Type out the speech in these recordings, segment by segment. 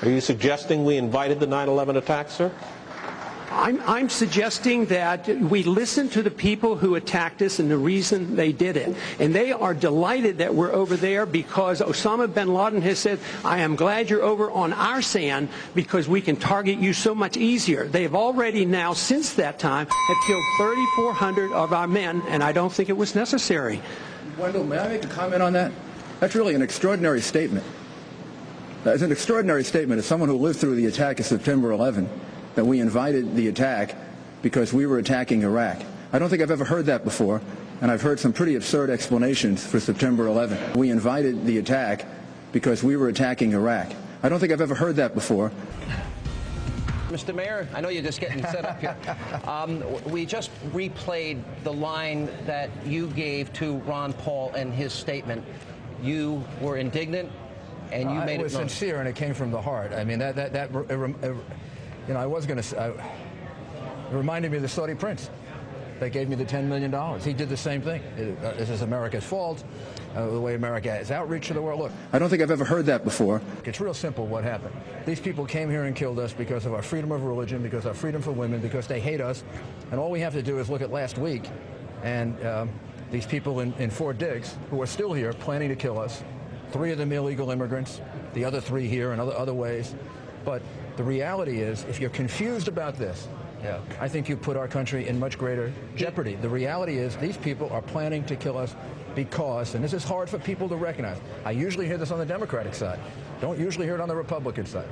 Are you suggesting we invited the 9/11 attack, sir? I'm suggesting that we listen to the people who attacked us and the reason they did it. And they are delighted that we're over there because Osama Bin Laden has said, I am glad you're over on our sand because we can target you so much easier. They have already now, since that time, have killed 3,400 of our men, and I don't think it was necessary. Wendell, may I make a comment on that? That's really an extraordinary statement. It's an extraordinary statement as someone who lived through the attack of September 11. That we invited the attack because we were attacking Iraq. I don't think I've ever heard that before, and I've heard some pretty absurd explanations for September 11. We invited the attack because we were attacking Iraq. I don't think I've ever heard that before. Mr. Mayor, I know you're just getting set up here. We just replayed the line that you gave to Ron Paul in his statement. You were indignant, and you made it was sincere, and it came from the heart. I mean, you know, I was going to. It reminded me of the Saudi prince. They gave me the $10 million. He did the same thing. This is America's fault. The way America has outreach to the world. Look, I don't think I've ever heard that before. It's real simple what happened. These people came here and killed us because of our freedom of religion, because of our freedom for women, because they hate us. And all we have to do is look at last week, and these people in Fort Dix who are still here planning to kill us. 3 of them illegal immigrants, the other 3 here in other ways. But the reality is, if you're confused about this, I think you put our country in much greater jeopardy. The reality is these people are planning to kill us because, and this is hard for people to recognize, I usually hear this on the Democratic side, don't usually hear it on the Republican side.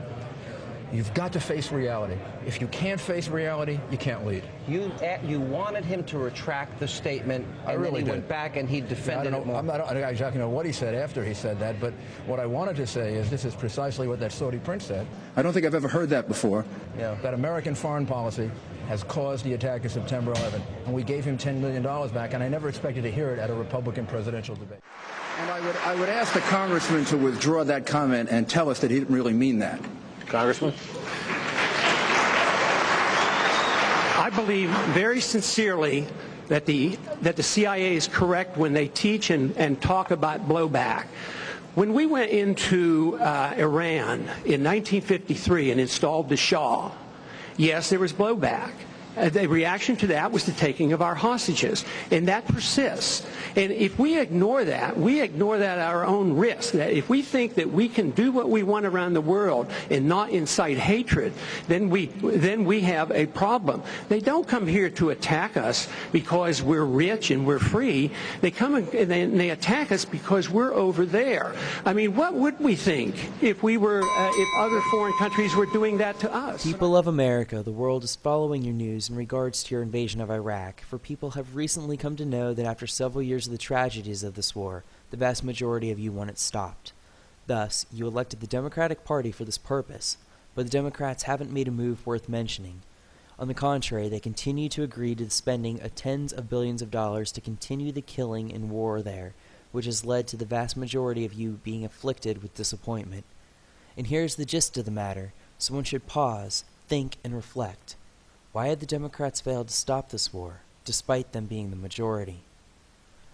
You've got to face reality. If you can't face reality, you can't lead. You wanted him to retract the statement, and really then he went back and he defended it more. I don't exactly know what he said after he said that, but what I wanted to say is this is precisely what that Saudi prince said. I don't think I've ever heard that before. Yeah. That American foreign policy has caused the attack of September 11, and we gave him $10 million back, and I never expected to hear it at a Republican presidential debate. And I would ask the congressman to withdraw that comment and tell us that he didn't really mean that. Congressman? I believe very sincerely that the CIA is correct when they teach and talk about blowback. When we went into Iran in 1953 and installed the Shah, yes, there was blowback. The reaction to that was the taking of our hostages, and that persists. And if we ignore that at our own risk. That if we think that we can do what we want around the world and not incite hatred, then we have a problem. They don't come here to attack us because we're rich and we're free. They come and they attack us because we're over there. I mean, what would we think if if other foreign countries were doing that to us? People of America, the world is following your news in regards to your invasion of Iraq, for people have recently come to know that after several years of the tragedies of this war, the vast majority of you want it stopped. Thus, you elected the Democratic Party for this purpose, but the Democrats haven't made a move worth mentioning. On the contrary, they continue to agree to the spending of tens of billions of dollars to continue the killing and war there, which has led to the vast majority of you being afflicted with disappointment. And here's the gist of the matter. Someone should pause, think, and reflect. Why had the Democrats failed to stop this war, despite them being the majority?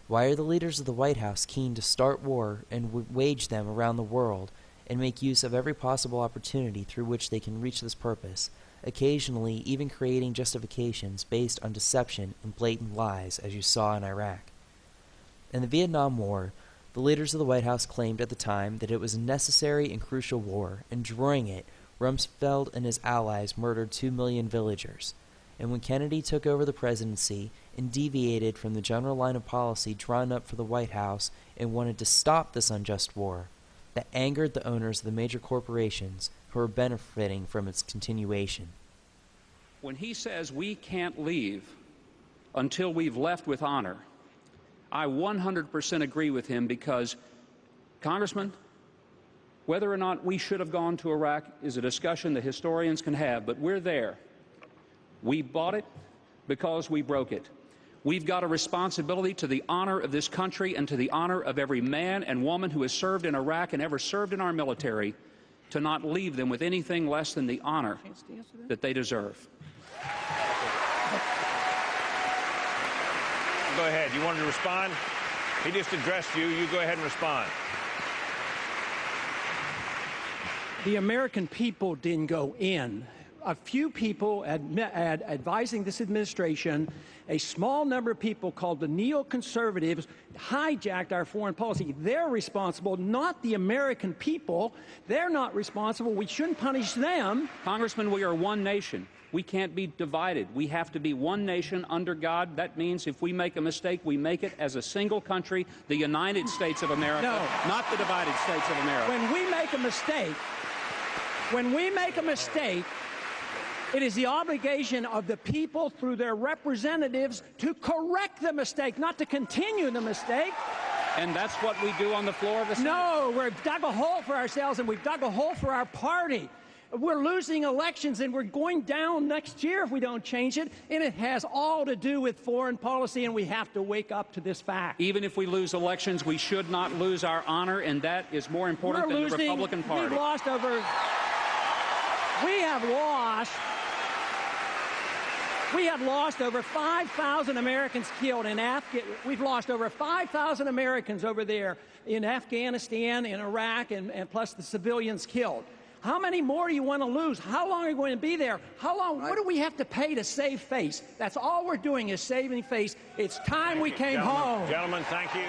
Why are the leaders of the White House keen to start war and wage them around the world and make use of every possible opportunity through which they can reach this purpose, occasionally even creating justifications based on deception and blatant lies, as you saw in Iraq? In the Vietnam War, the leaders of the White House claimed at the time that it was a necessary and crucial war, and during it, Rumsfeld and his allies murdered 2 million villagers. And when Kennedy took over the presidency and deviated from the general line of policy drawn up for the White House and wanted to stop this unjust war, that angered the owners of the major corporations who are benefiting from its continuation. When he says we can't leave until we've left with honor, I 100% agree with him because, Congressman, whether or not we should have gone to Iraq is a discussion that historians can have, but we're there. We bought it because we broke it. We've got a responsibility to the honor of this country and to the honor of every man and woman who has served in Iraq and ever served in our military to not leave them with anything less than the honor that they deserve. Go ahead. You wanted to respond? He just addressed you. You go ahead and respond. The American people didn't go in. A few people advising this administration, a small number of people called the neoconservatives, hijacked our foreign policy. They're responsible, not the American people. They're not responsible. We shouldn't punish them. Congressman, we are one nation. We can't be divided. We have to be one nation under God. That means if we make a mistake, we make it as a single country, the United States of America, not the divided States of America. When we make a mistake, it is the obligation of the people through their representatives to correct the mistake, not to continue the mistake. And that's what we do on the floor of the Senate? No, we've dug a hole for ourselves, and we've dug a hole for our party. We're losing elections, and we're going down next year if we don't change it, and it has all to do with foreign policy, and we have to wake up to this fact. Even if we lose elections, we should not lose our honor, and that is more important than the Republican Party. We have lost over 5,000 Americans killed in We've lost over 5,000 Americans over there in Afghanistan, in Iraq, and plus the civilians killed. How many more do you want to lose? How long are you going to be there? How long? What do we have to pay to save face? That's all we're doing is saving face. It's time we came home. Gentlemen, thank you.